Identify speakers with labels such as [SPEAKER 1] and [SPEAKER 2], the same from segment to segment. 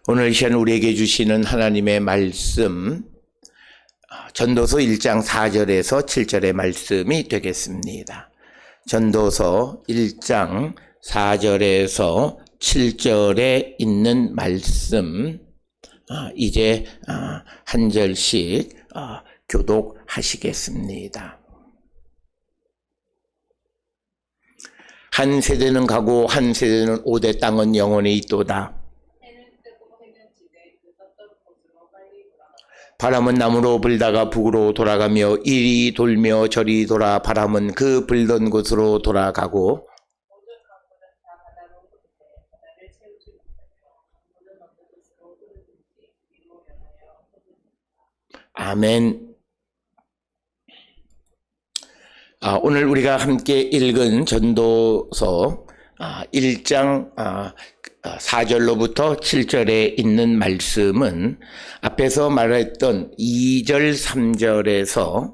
[SPEAKER 1] 오늘 이 시간 우리에게 주시는 하나님의 말씀, 전도서 1장 4절에서 7절의 말씀이 되겠습니다. 전도서 1장 4절에서 7절에 있는 말씀, 이제 한 절씩 교독하시겠습니다. 한 세대는 가고 한 세대는 오대 땅은 영원히 있도다. 바람은 남으로 불다가 북으로 돌아가며 이리 돌며 저리 돌아 바람은 그 불던 곳으로 돌아가고 아멘. 오늘 우리가 함께 읽은 전도서 1장 4절로부터 7절에 있는 말씀은 앞에서 말했던 2절 3절에서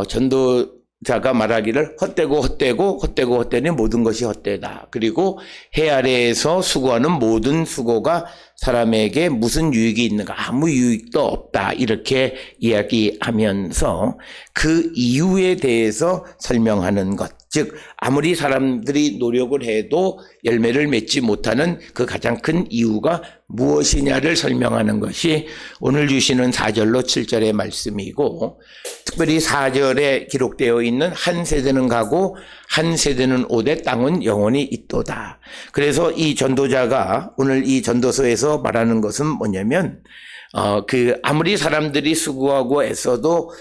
[SPEAKER 1] 전도자가 말하기를 헛되니 모든 것이 헛되다. 그리고 해 아래에서 수고하는 모든 수고가 사람에게 무슨 유익이 있는가? 아무 유익도 없다. 이렇게 이야기하면서 그 이유에 대해서 설명하는 것. 즉 아무리 사람들이 노력을 해도 열매를 맺지 못하는 그 가장 큰 이유가 무엇이냐를 설명하는 것이 오늘 주시는 4절로 7절의 말씀이고, 특별히 4절에 기록되어 있는 한 세대는 가고 한 세대는 오되 땅은 영원히 있도다. 그래서 이 전도자가 오늘 이 전도서에서 말하는 것은 뭐냐면 아무리 사람들이 수고하고 애써도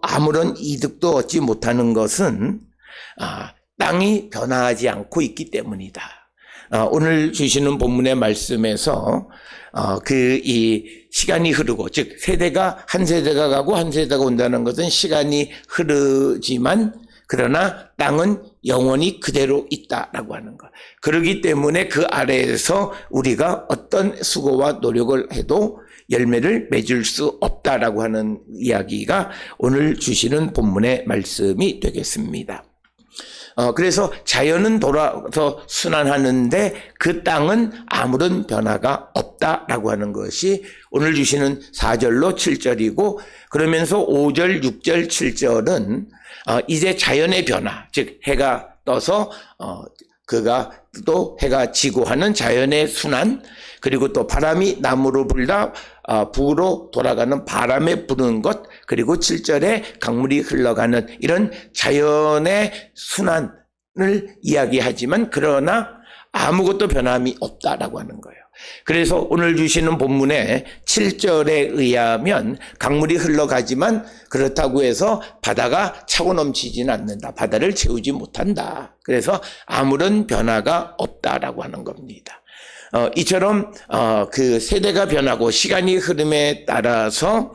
[SPEAKER 1] 아무런 이득도 얻지 못하는 것은 땅이 변화하지 않고 있기 때문이다. 오늘 주시는 본문의 말씀에서 이 시간이 흐르고, 즉 한 세대가 가고 한 세대가 온다는 것은 시간이 흐르지만 그러나 땅은 영원히 그대로 있다라고 하는 것. 그렇기 때문에 그 아래에서 우리가 어떤 수고와 노력을 해도 열매를 맺을 수 없다라고 하는 이야기가 오늘 주시는 본문의 말씀이 되겠습니다. 그래서 자연은 돌아서 순환하는데 그 땅은 아무런 변화가 없다라고 하는 것이 오늘 주시는 4절로 7절이고, 그러면서 5절, 6절, 7절은 이제 자연의 변화, 즉 해가 떠서 그가 또 해가 지고 하는 자연의 순환, 그리고 또 바람이 남으로 불다 북으로 돌아가는 바람에 부는 것, 그리고 7절에 강물이 흘러가는 이런 자연의 순환을 이야기하지만 그러나 아무것도 변함이 없다라고 하는 거예요. 그래서 오늘 주시는 본문의 7절에 의하면 강물이 흘러가지만 그렇다고 해서 바다가 차고 넘치지는 않는다. 바다를 채우지 못한다. 그래서 아무런 변화가 없다라고 하는 겁니다. 이처럼 그 세대가 변하고 시간이 흐름에 따라서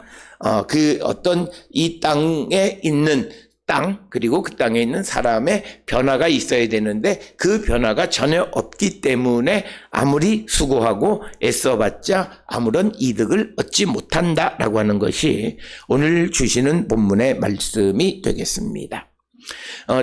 [SPEAKER 1] 어떤 이 땅에 있는 땅, 그리고 그 땅에 있는 사람의 변화가 있어야 되는데 그 변화가 전혀 없기 때문에 아무리 수고하고 애써봤자 아무런 이득을 얻지 못한다라고 하는 것이 오늘 주시는 본문의 말씀이 되겠습니다.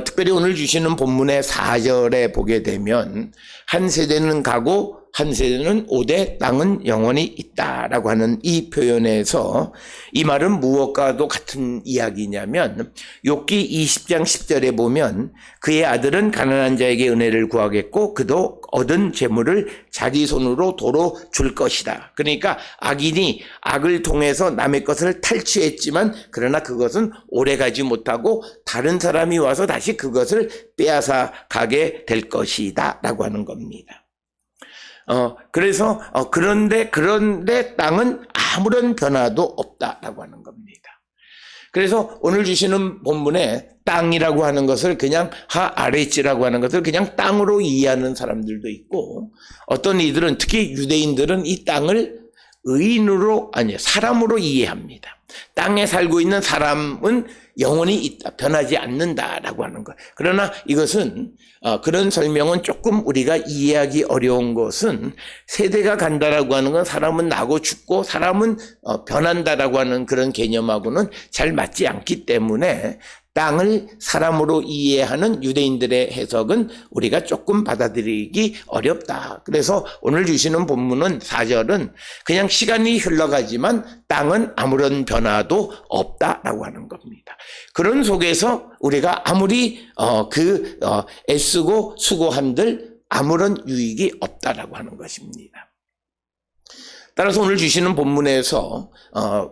[SPEAKER 1] 특별히 오늘 주시는 본문의 4절에 보게 되면 한 세대는 가고 한 세대는 오되 땅은 영원히 있다라고 하는 이 표현에서 이 말은 무엇과도 같은 이야기냐면 욥기 20장 10절에 보면 그의 아들은 가난한 자에게 은혜를 구하겠고 그도 얻은 재물을 자기 손으로 도로 줄 것이다. 그러니까 악인이 악을 통해서 남의 것을 탈취했지만 그러나 그것은 오래가지 못하고 다른 사람이 와서 다시 그것을 빼앗아 가게 될 것이다 라고 하는 겁니다. 그래서 그런데 땅은 아무런 변화도 없다라고 하는 겁니다. 그래서 오늘 주시는 본문에 땅이라고 하는 것을 그냥 아래지라고 하는 것을 그냥 땅으로 이해하는 사람들도 있고, 어떤 이들은 특히 유대인들은 이 땅을 사람으로 이해합니다. 땅에 살고 있는 사람은 영원히 있다, 변하지 않는다라고 하는 것. 그러나 이것은 그런 설명은 조금 우리가 이해하기 어려운 것은 세대가 간다라고 하는 건 사람은 나고 죽고 사람은 변한다라고 하는 그런 개념하고는 잘 맞지 않기 때문에 땅을 사람으로 이해하는 유대인들의 해석은 우리가 조금 받아들이기 어렵다. 그래서 오늘 주시는 본문은 4절은 그냥 시간이 흘러가지만 땅은 아무런 변화도 없다라고 하는 겁니다. 그런 속에서 우리가 아무리 애쓰고 수고한들 아무런 유익이 없다라고 하는 것입니다. 따라서 오늘 주시는 본문에서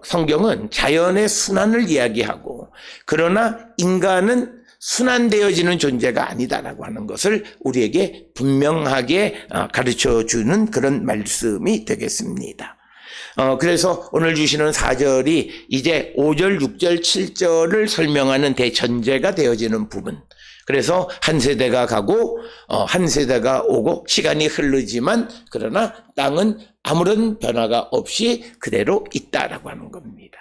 [SPEAKER 1] 성경은 자연의 순환을 이야기하고, 그러나 인간은 순환되어지는 존재가 아니다라고 하는 것을 우리에게 분명하게 가르쳐주는 그런 말씀이 되겠습니다. 그래서 오늘 주시는 4절이 이제 5절, 6절, 7절을 설명하는 대전제가 되어지는 부분. 그래서 한 세대가 가고 한 세대가 오고 시간이 흐르지만 그러나 땅은 아무런 변화가 없이 그대로 있다라고 하는 겁니다.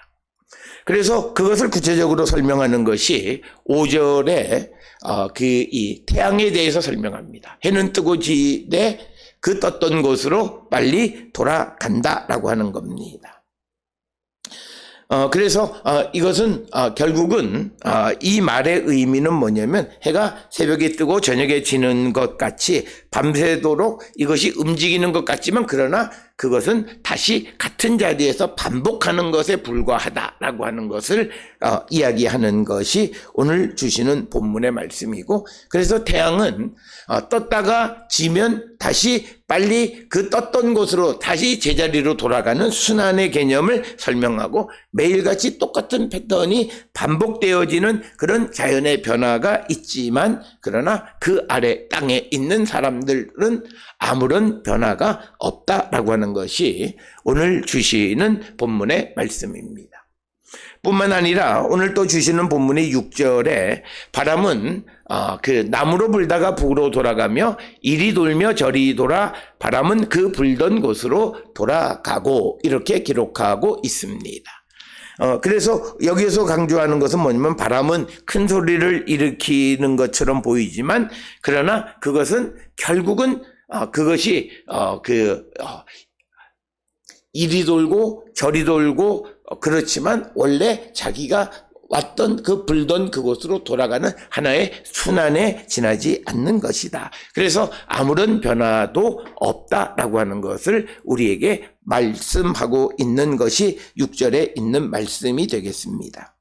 [SPEAKER 1] 그래서 그것을 구체적으로 설명하는 것이 5절에 이 태양에 대해서 설명합니다. 해는 뜨고 지되 그 떴던 곳으로 빨리 돌아간다라고 하는 겁니다. 그래서 이것은 결국은 이 말의 의미는 뭐냐면, 해가 새벽에 뜨고 저녁에 지는 것 같이 밤새도록 이것이 움직이는 것 같지만 그러나 그것은 다시 같은 자리에서 반복하는 것에 불과하다라고 하는 것을 이야기하는 것이 오늘 주시는 본문의 말씀이고, 그래서 태양은 떴다가 지면 다시 빨리 그 떴던 곳으로 다시 제자리로 돌아가는 순환의 개념을 설명하고, 매일같이 똑같은 패턴이 반복되어지는 그런 자연의 변화가 있지만 그러나 그 아래 땅에 있는 사람들은 아무런 변화가 없다라고 하는 것이 오늘 주시는 본문의 말씀입니다. 뿐만 아니라 오늘 또 주시는 본문의 6절에 바람은 나무로 불다가 북으로 돌아가며 이리 돌며 저리 돌아 바람은 그 불던 곳으로 돌아가고, 이렇게 기록하고 있습니다. 그래서 여기에서 강조하는 것은 뭐냐면, 바람은 큰 소리를 일으키는 것처럼 보이지만 그러나 그것은 결국은 그것이 이리 돌고 저리 돌고 그렇지만 원래 자기가 왔던 그 불던 그곳으로 돌아가는 하나의 순환에 지나지 않는 것이다. 그래서 아무런 변화도 없다라고 하는 것을 우리에게 말씀하고 있는 것이 6절에 있는 말씀이 되겠습니다.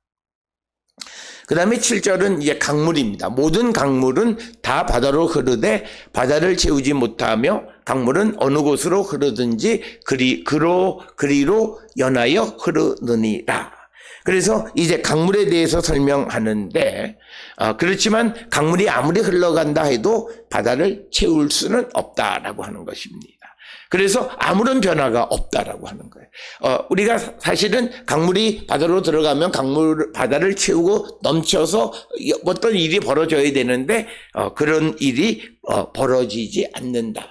[SPEAKER 1] 그 다음에 7절은 이제 강물입니다. 모든 강물은 다 바다로 흐르되 바다를 채우지 못하며 강물은 어느 곳으로 흐르든지 그리로 연하여 흐르느니라. 그래서 이제 강물에 대해서 설명하는데, 그렇지만 강물이 아무리 흘러간다 해도 바다를 채울 수는 없다라고 하는 것입니다. 그래서 아무런 변화가 없다라고 하는 거예요. 우리가 사실은 강물이 바다로 들어가면 바다를 채우고 넘쳐서 어떤 일이 벌어져야 되는데 그런 일이 벌어지지 않는다.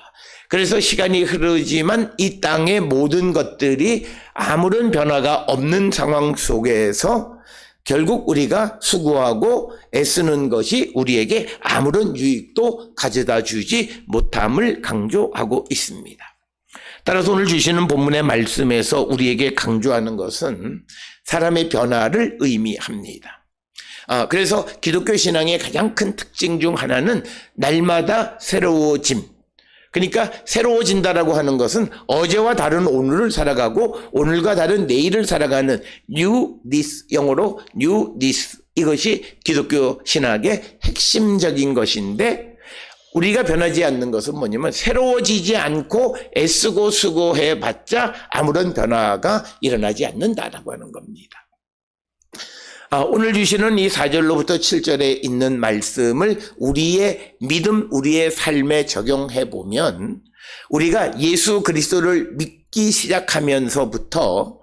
[SPEAKER 1] 그래서 시간이 흐르지만 이 땅의 모든 것들이 아무런 변화가 없는 상황 속에서 결국 우리가 수고하고 애쓰는 것이 우리에게 아무런 유익도 가져다 주지 못함을 강조하고 있습니다. 따라서 오늘 주시는 본문의 말씀에서 우리에게 강조하는 것은 사람의 변화를 의미합니다. 그래서 기독교 신앙의 가장 큰 특징 중 하나는 날마다 새로워짐. 그러니까 새로워진다라고 하는 것은 어제와 다른 오늘을 살아가고 오늘과 다른 내일을 살아가는 new this, 영어로 new this, 이것이 기독교 신학의 핵심적인 것인데, 우리가 변하지 않는 것은 뭐냐면 새로워지지 않고 애쓰고 수고해봤자 아무런 변화가 일어나지 않는다라고 하는 겁니다. 오늘 주시는 이 4절로부터 7절에 있는 말씀을 우리의 믿음, 우리의 삶에 적용해 보면, 우리가 예수 그리스도를 믿기 시작하면서부터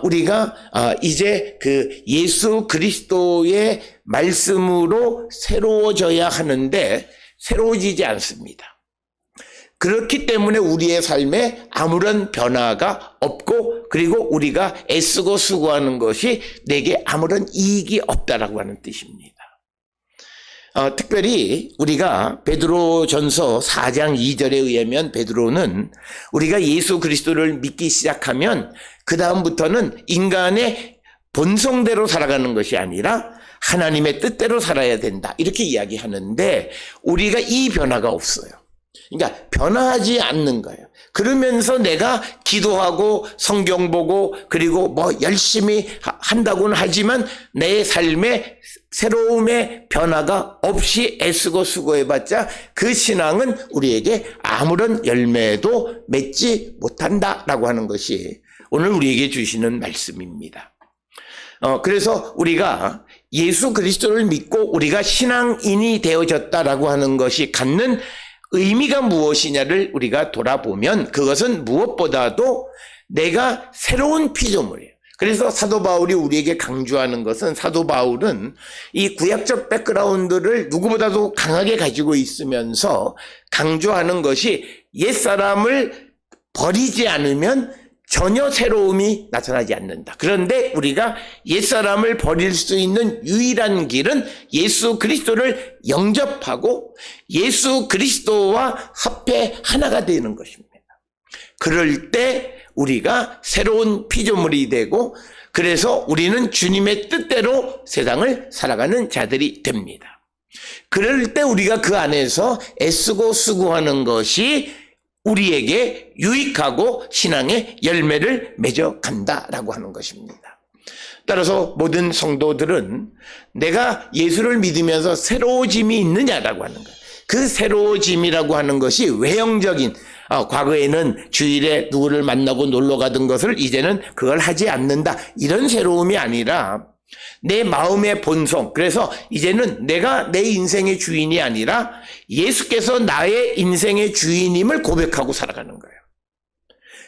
[SPEAKER 1] 우리가 이제 그 예수 그리스도의 말씀으로 새로워져야 하는데 새로워지지 않습니다. 그렇기 때문에 우리의 삶에 아무런 변화가 없고, 그리고 우리가 애쓰고 수고하는 것이 내게 아무런 이익이 없다라고 하는 뜻입니다. 특별히 우리가 베드로전서 4장 2절에 의하면 베드로는 우리가 예수 그리스도를 믿기 시작하면 그 다음부터는 인간의 본성대로 살아가는 것이 아니라 하나님의 뜻대로 살아야 된다. 이렇게 이야기하는데 우리가 이 변화가 없어요. 그러니까 변화하지 않는 거예요. 그러면서 내가 기도하고 성경 보고 그리고 뭐 열심히 한다고는 하지만 내 삶의 새로움의 변화가 없이 애쓰고 수고해봤자 그 신앙은 우리에게 아무런 열매도 맺지 못한다라고 하는 것이 오늘 우리에게 주시는 말씀입니다. 그래서 우리가 예수 그리스도를 믿고 우리가 신앙인이 되어졌다라고 하는 것이 갖는 의미가 무엇이냐를 우리가 돌아보면 그것은 무엇보다도 내가 새로운 피조물이에요. 그래서 사도 바울이 우리에게 강조하는 것은 사도 바울은 이 구약적 백그라운드를 누구보다도 강하게 가지고 있으면서 강조하는 것이 옛사람을 버리지 않으면 전혀 새로움이 나타나지 않는다. 그런데 우리가 옛사람을 버릴 수 있는 유일한 길은 예수 그리스도를 영접하고 예수 그리스도와 합해 하나가 되는 것입니다. 그럴 때 우리가 새로운 피조물이 되고 그래서 우리는 주님의 뜻대로 세상을 살아가는 자들이 됩니다. 그럴 때 우리가 그 안에서 애쓰고 수고하는 것이 우리에게 유익하고 신앙의 열매를 맺어간다라고 하는 것입니다. 따라서 모든 성도들은 내가 예수를 믿으면서 새로워짐이 있느냐라고 하는 거예요. 그 새로워짐이라고 하는 것이 외형적인 과거에는 주일에 누구를 만나고 놀러 가던 것을 이제는 그걸 하지 않는다. 이런 새로움이 아니라 내 마음의 본성. 그래서 이제는 내가 내 인생의 주인이 아니라 예수께서 나의 인생의 주인임을 고백하고 살아가는 거예요.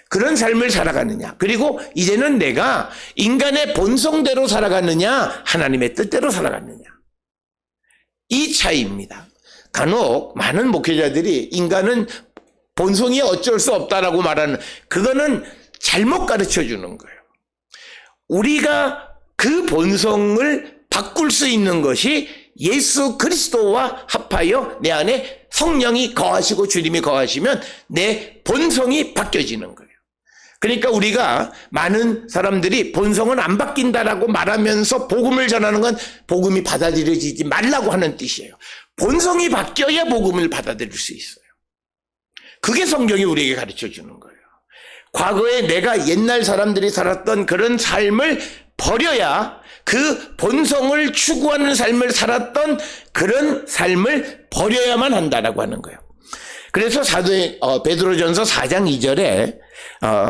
[SPEAKER 1] 그런 삶을 살아가느냐. 그리고 이제는 내가 인간의 본성대로 살아가느냐, 하나님의 뜻대로 살아가느냐. 이 차이입니다. 간혹 많은 목회자들이 인간은 본성이 어쩔 수 없다라고 말하는 그거는 잘못 가르쳐 주는 거예요. 우리가 그 본성을 바꿀 수 있는 것이 예수 그리스도와 합하여 내 안에 성령이 거하시고 주님이 거하시면 내 본성이 바뀌어지는 거예요. 그러니까 우리가 많은 사람들이 본성은 안 바뀐다라고 말하면서 복음을 전하는 건 복음이 받아들여지지 말라고 하는 뜻이에요. 본성이 바뀌어야 복음을 받아들일 수 있어요. 그게 성경이 우리에게 가르쳐 주는 거예요. 과거에 내가 옛날 사람들이 살았던 그런 삶을 버려야 그 본성을 추구하는 삶을 살았던 그런 삶을 버려야만 한다라고 하는 거예요. 그래서 베드로전서 4장 2절에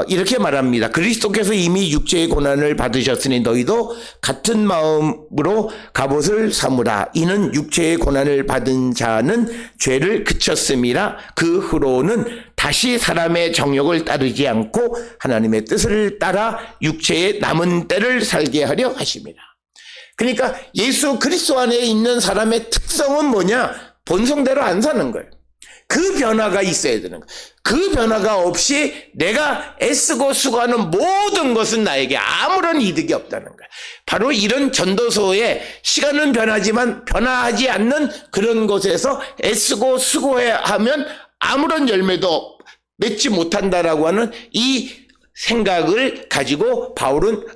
[SPEAKER 1] 이렇게 말합니다. 그리스도께서 이미 육체의 고난을 받으셨으니 너희도 같은 마음으로 갑옷을 삼으라. 이는 육체의 고난을 받은 자는 죄를 그쳤음이라. 그 후로는 다시 사람의 정욕을 따르지 않고 하나님의 뜻을 따라 육체의 남은 때를 살게 하려 하심이라. 그러니까 예수 그리스도 안에 있는 사람의 특성은 뭐냐? 본성대로 안 사는 거예요. 그 변화가 있어야 되는 거예요. 그 변화가 없이 내가 애쓰고 수고하는 모든 것은 나에게 아무런 이득이 없다는 거예요. 바로 이런 전도서에 시간은 변하지만 변화하지 않는 그런 곳에서 애쓰고 수고하면 아무런 열매도 맺지 못한다라고 하는 이 생각을 가지고 바울은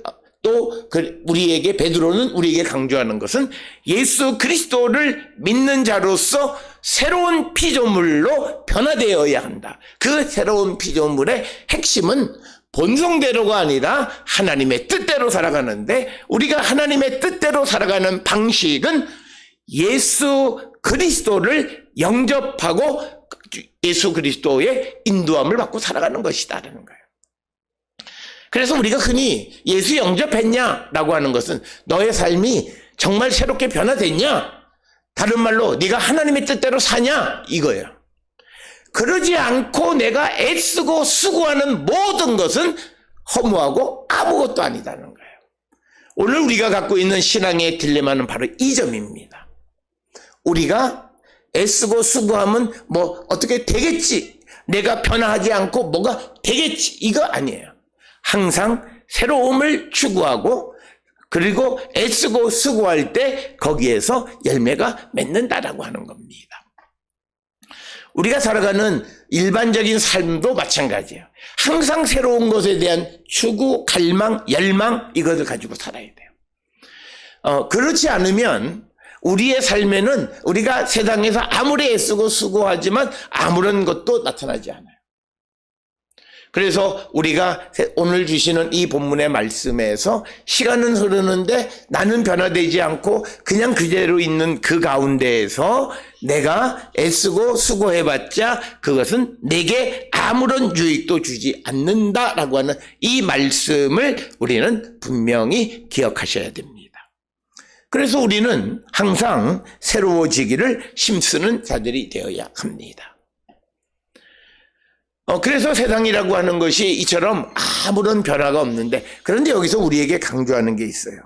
[SPEAKER 1] 또 우리에게 베드로는 우리에게 강조하는 것은 예수 그리스도를 믿는 자로서 새로운 피조물로 변화되어야 한다. 그 새로운 피조물의 핵심은 본성대로가 아니라 하나님의 뜻대로 살아가는데 우리가 하나님의 뜻대로 살아가는 방식은 예수 그리스도를 영접하고 예수 그리스도의 인도함을 받고 살아가는 것이다라는 거예요. 그래서 우리가 흔히 예수 영접했냐라고 하는 것은 너의 삶이 정말 새롭게 변화됐냐? 다른 말로 네가 하나님의 뜻대로 사냐? 이거예요. 그러지 않고 내가 애쓰고 수고하는 모든 것은 허무하고 아무것도 아니다는 거예요. 오늘 우리가 갖고 있는 신앙의 딜레마는 바로 이 점입니다. 우리가 애쓰고 수고하면 뭐 어떻게 되겠지? 내가 변화하지 않고 뭐가 되겠지? 이거 아니에요. 항상 새로움을 추구하고 그리고 애쓰고 수고할 때 거기에서 열매가 맺는다라고 하는 겁니다. 우리가 살아가는 일반적인 삶도 마찬가지예요. 항상 새로운 것에 대한 추구, 갈망, 열망 이것을 가지고 살아야 돼요. 그렇지 않으면 우리의 삶에는 우리가 세상에서 아무리 애쓰고 수고하지만 아무런 것도 나타나지 않아요. 그래서 우리가 오늘 주시는 이 본문의 말씀에서 시간은 흐르는데 나는 변화되지 않고 그냥 그대로 있는 그 가운데에서 내가 애쓰고 수고해봤자 그것은 내게 아무런 유익도 주지 않는다라고 하는 이 말씀을 우리는 분명히 기억하셔야 됩니다. 그래서 우리는 항상 새로워지기를 힘쓰는 자들이 되어야 합니다. 그래서 세상이라고 하는 것이 이처럼 아무런 변화가 없는데, 그런데 여기서 우리에게 강조하는 게 있어요.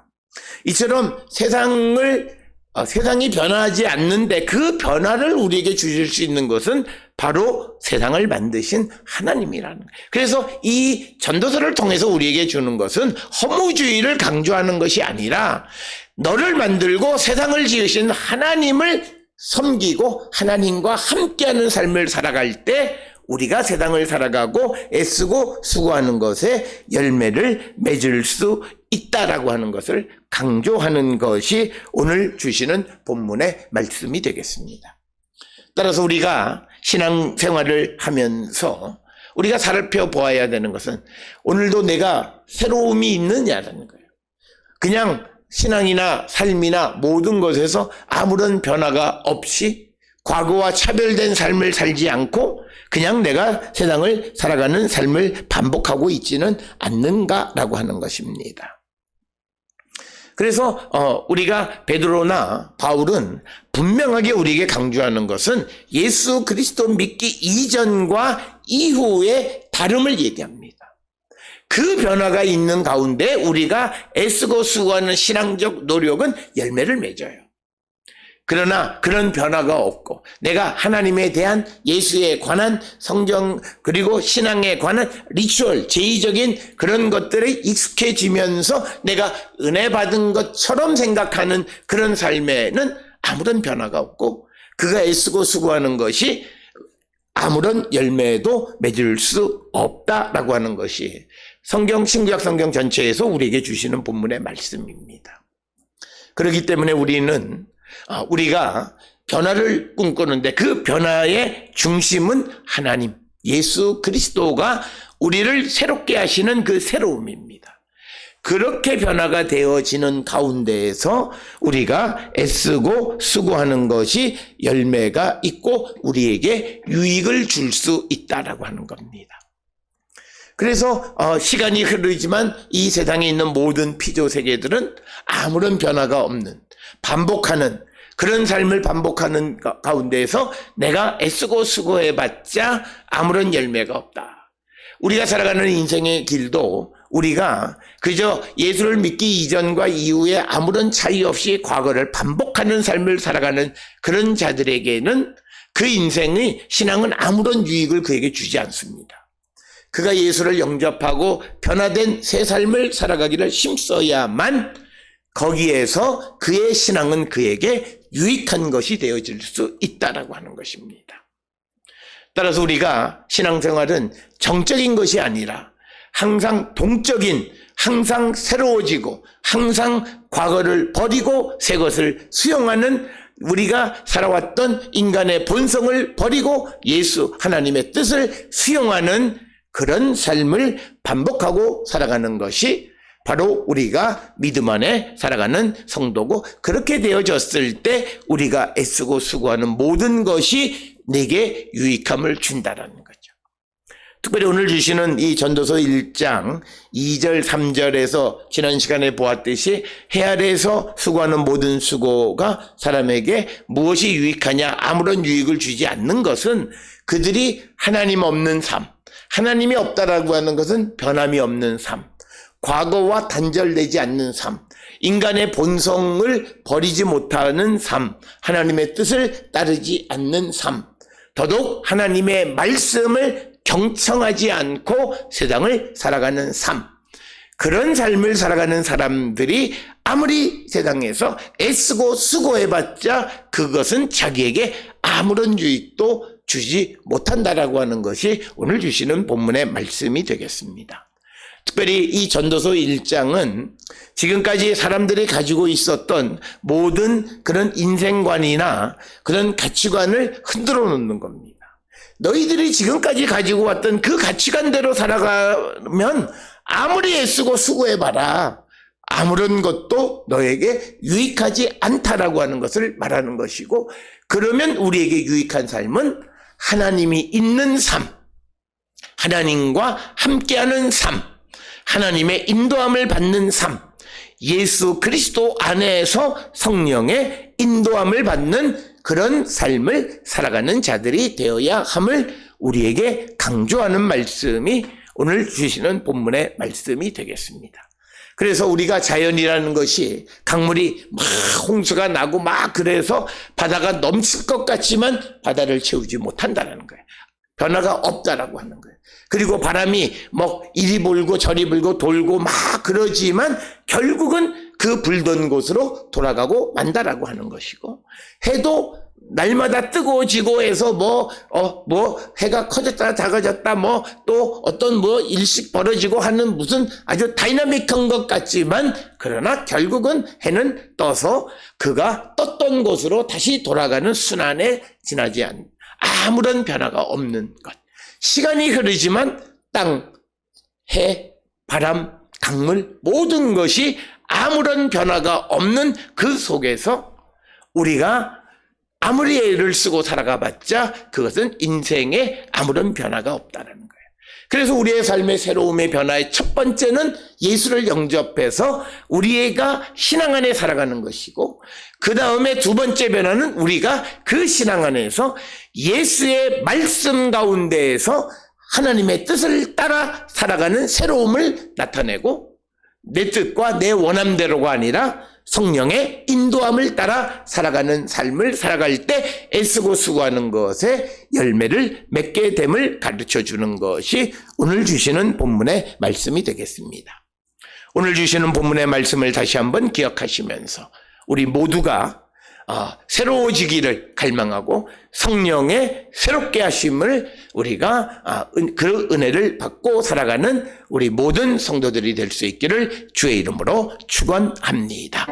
[SPEAKER 1] 이처럼 세상이 변화하지 않는데 그 변화를 우리에게 주실 수 있는 것은 바로 세상을 만드신 하나님이라는 거예요. 그래서 이 전도서를 통해서 우리에게 주는 것은 허무주의를 강조하는 것이 아니라 너를 만들고 세상을 지으신 하나님을 섬기고 하나님과 함께하는 삶을 살아갈 때 우리가 세상을 살아가고 애쓰고 수고하는 것에 열매를 맺을 수 있다라고 하는 것을 강조하는 것이 오늘 주시는 본문의 말씀이 되겠습니다. 따라서 우리가 신앙생활을 하면서 우리가 살펴보아야 되는 것은 오늘도 내가 새로움이 있느냐라는 거예요. 그냥 신앙이나 삶이나 모든 것에서 아무런 변화가 없이 과거와 차별된 삶을 살지 않고 그냥 내가 세상을 살아가는 삶을 반복하고 있지는 않는가라고 하는 것입니다. 그래서 우리가 베드로나 바울은 분명하게 우리에게 강조하는 것은 예수 그리스도 믿기 이전과 이후의 다름을 얘기합니다. 그 변화가 있는 가운데 우리가 애쓰고 수고하는 신앙적 노력은 열매를 맺어요. 그러나 그런 변화가 없고 내가 하나님에 대한 예수에 관한 성경 그리고 신앙에 관한 리추얼 제의적인 그런 것들에 익숙해지면서 내가 은혜 받은 것처럼 생각하는 그런 삶에는 아무런 변화가 없고 그가 애쓰고 수고하는 것이 아무런 열매도 맺을 수 없다라고 하는 것이 성경 신구약 성경 전체에서 우리에게 주시는 본문의 말씀입니다. 그렇기 때문에 우리가 변화를 꿈꾸는데 그 변화의 중심은 하나님, 예수 그리스도가 우리를 새롭게 하시는 그 새로움입니다. 그렇게 변화가 되어지는 가운데에서 우리가 애쓰고 수고하는 것이 열매가 있고 우리에게 유익을 줄 수 있다라고 하는 겁니다. 그래서 시간이 흐르지만 이 세상에 있는 모든 피조 세계들은 아무런 변화가 없는 반복하는 그런 삶을 반복하는 가운데에서 내가 애쓰고 수고해봤자 아무런 열매가 없다. 우리가 살아가는 인생의 길도 우리가 그저 예수를 믿기 이전과 이후에 아무런 차이 없이 과거를 반복하는 삶을 살아가는 그런 자들에게는 그 인생의 신앙은 아무런 유익을 그에게 주지 않습니다. 그가 예수를 영접하고 변화된 새 삶을 살아가기를 힘써야만 거기에서 그의 신앙은 그에게 유익한 것이 되어질 수 있다라고 하는 것입니다. 따라서 우리가 신앙생활은 정적인 것이 아니라 항상 동적인, 항상 새로워지고 항상 과거를 버리고 새 것을 수용하는 우리가 살아왔던 인간의 본성을 버리고 예수 하나님의 뜻을 수용하는 그런 삶을 반복하고 살아가는 것이 바로 우리가 믿음 안에 살아가는 성도고 그렇게 되어졌을 때 우리가 애쓰고 수고하는 모든 것이 내게 유익함을 준다라는 거죠. 특별히 오늘 주시는 이 전도서 1장 2절 3절에서 지난 시간에 보았듯이 해 아래에서 수고하는 모든 수고가 사람에게 무엇이 유익하냐 아무런 유익을 주지 않는 것은 그들이 하나님 없는 삶 하나님이 없다라고 하는 것은 변함이 없는 삶 과거와 단절되지 않는 삶, 인간의 본성을 버리지 못하는 삶, 하나님의 뜻을 따르지 않는 삶, 더더욱 하나님의 말씀을 경청하지 않고 세상을 살아가는 삶, 그런 삶을 살아가는 사람들이 아무리 세상에서 애쓰고 수고해봤자 그것은 자기에게 아무런 유익도 주지 못한다라고 하는 것이 오늘 주시는 본문의 말씀이 되겠습니다. 특별히 이 전도서 1장은 지금까지 사람들이 가지고 있었던 모든 그런 인생관이나 그런 가치관을 흔들어 놓는 겁니다. 너희들이 지금까지 가지고 왔던 그 가치관대로 살아가면 아무리 애쓰고 수고해봐라, 아무런 것도 너에게 유익하지 않다라고 하는 것을 말하는 것이고, 그러면 우리에게 유익한 삶은 하나님이 있는 삶, 하나님과 함께하는 삶, 하나님의 인도함을 받는 삶, 예수 그리스도 안에서 성령의 인도함을 받는 그런 삶을 살아가는 자들이 되어야 함을 우리에게 강조하는 말씀이 오늘 주시는 본문의 말씀이 되겠습니다. 그래서 우리가 자연이라는 것이 강물이 막 홍수가 나고 막 그래서 바다가 넘칠 것 같지만 바다를 채우지 못한다는 거예요. 변화가 없다라고 하는 거예요. 그리고 바람이 뭐 이리 불고 저리 불고 돌고 막 그러지만 결국은 그 불던 곳으로 돌아가고 만다라고 하는 것이고, 해도 날마다 뜨거워지고 해서 해가 커졌다 작아졌다 또 어떤 일씩 벌어지고 하는 무슨 아주 다이나믹한 것 같지만, 그러나 결국은 해는 떠서 그가 떴던 곳으로 다시 돌아가는 순환에 지나지 않는 아무런 변화가 없는 것. 시간이 흐르지만 땅, 해, 바람, 강물 모든 것이 아무런 변화가 없는 그 속에서 우리가 아무리 애를 쓰고 살아가봤자 그것은 인생에 아무런 변화가 없다는 거예요. 그래서 우리의 삶의 새로움의 변화의 첫 번째는 예수를 영접해서 우리가 신앙 안에 살아가는 것이고, 그 다음에 두 번째 변화는 우리가 그 신앙 안에서 예수의 말씀 가운데에서 하나님의 뜻을 따라 살아가는 새로움을 나타내고, 내 뜻과 내 원함대로가 아니라 성령의 인도함을 따라 살아가는 삶을 살아갈 때 애쓰고 수고하는 것에 열매를 맺게 됨을 가르쳐 주는 것이 오늘 주시는 본문의 말씀이 되겠습니다. 오늘 주시는 본문의 말씀을 다시 한번 기억하시면서 우리 모두가 새로워지기를 갈망하고 성령의 새롭게 하심을 우리가 그 은혜를 받고 살아가는 우리 모든 성도들이 될 수 있기를 주의 이름으로 축원합니다.